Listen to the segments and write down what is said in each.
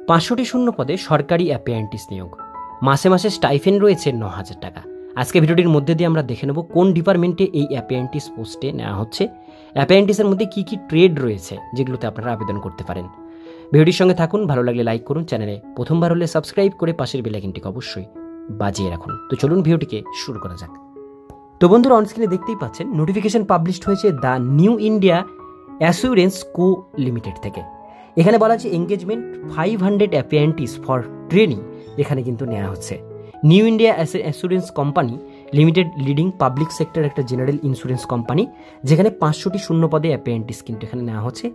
500টি শূন্য পদে সরকারি অ্যাপ্রেন্টিস নিয়োগ, মাসে মাসে স্টাইফেন্ড রয়েছে 9,000 টাকা। আজকে ভিডিওটির মধ্যে দিয়ে আমরা দেখে নেব কোন ডিপার্টমেন্টে এই অ্যাপ্রেন্টিস পোস্টে নেওয়া হচ্ছে, অ্যাপ্রেন্টিসের মধ্যে কী কী ট্রেড রয়েছে যেগুলোতে আপনারা আবেদন করতে পারেন। ভিডিওটির সঙ্গে থাকুন, ভালো লাগলে লাইক করুন, চ্যানেলে প্রথমবার হলে সাবস্ক্রাইব করে পাশের বেল আইকনটিকে অবশ্যই বাজিয়ে রাখুন। তো চলুন ভিডিওটিকে শুরু করা যাক। তো বন্ধুরা, অনস্ক্রিনে দেখতেই পাচ্ছেন নোটিফিকেশন পাবলিশড হয়েছে the new India assurance co limited থেকে। এখানে বলা আছে এঙ্গেজমেন্ট 500 অ্যাপ্রেন্টিস ফর ট্রেনিং এখানে কিন্তু নেওয়া হচ্ছে। New India assurance company limited leading public sector একটা জেনারেল ইন্স্যুরেন্স কোম্পানি, যেখানে 500টি শূন্য পদে অ্যাপ্রেন্টিস কিন্তু এখানে নেওয়া হচ্ছে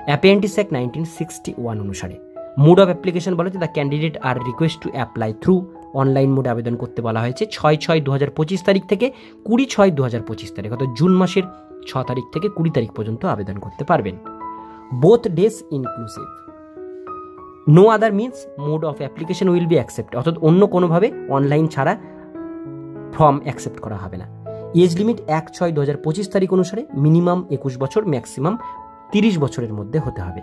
অ্যাপ্রেন্টিস অ্যাক্ট 1961 অনুসারে। মোড অফ অ্যাপ্লিকেশন বলা হচ্ছে the candidate are request to apply through online মোডে আবেদন করতে বলা হয়েছে 6/6/2025 তারিখ থেকে 20/6/2025 তারিখ, অর্থাৎ জুন মাসের 6 তারিখ থেকে 20 তারিখ পর্যন্ত আবেদন করতে পারবেন। Both days inclusive, no other means mode of application will be accept, অর্থাৎ অন্য কোনোভাবে অনলাইন ছাড়া ফর্ম অ্যাকসেপ্ট করা হবে না। এজ লিমিট 1/6/2025 তারিখ অনুসারে মিনিমাম 21 বছর, ম্যাক্সিমাম 30 বছরের মধ্যে হতে হবে।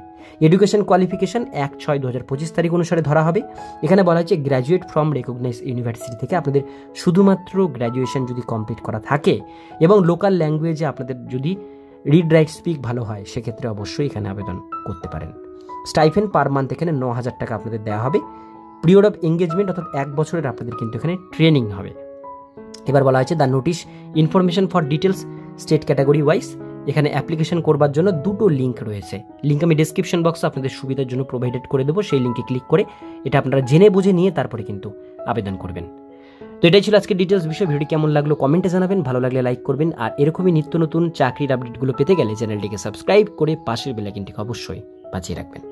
এডুকেশন কোয়ালিফিকেশন 1/6/2025 তারিখ অনুসারে ধরা হবে। এখানে বলা হয়েছে গ্র্যাজুয়েট ফ্রম রেকগনাইজড ইউনিভার্সিটি থেকে, আপনাদের শুধুমাত্র গ্র্যাজুয়েশন যদি কমপ্লিট করা থাকে এবং লোকাল ল্যাঙ্গুয়েজে আপনাদের যদি রিড রাইট স্পিক ভালো হয় সেক্ষেত্রে অবশ্যই এখানে আবেদন করতে পারেন। স্টাইফেন্ড পার মান্থ এখানে 9,000 টাকা আপনাদের দেওয়া হবে। পিরিয়ড অফ এঙ্গেজমেন্ট অর্থাৎ 1 বছরের আপনাদের কিন্তু এখানে ট্রেনিং হবে। এবার বলা হয়েছে the notice information for details state category wise. এখানে অ্যাপ্লিকেশন করবার জন্য 2টো লিঙ্ক রয়েছে। লিঙ্ক আমি ডেসক্রিপশন বক্সে আপনাদের সুবিধার জন্য প্রোভাইডেড করে দেবো, সেই লিঙ্কে ক্লিক করে এটা আপনারা জেনে বুঝে নিয়ে তারপরে কিন্তু আবেদন করবেন। তো এটাই ছিল আজকে ডিটেলস বিষয়। ভিডিও কেমন লাগলো কমেন্টে জানাবেন, ভালো লাগলে লাইক করবেন, আর এরকমই নিত্য নতুন চাকরির আপডেটগুলো পেতে গেলে চ্যানেলটিকে সাবস্ক্রাইব করে পাশের বেল আইকনটিকে অবশ্যই বাজিয়ে রাখবেন।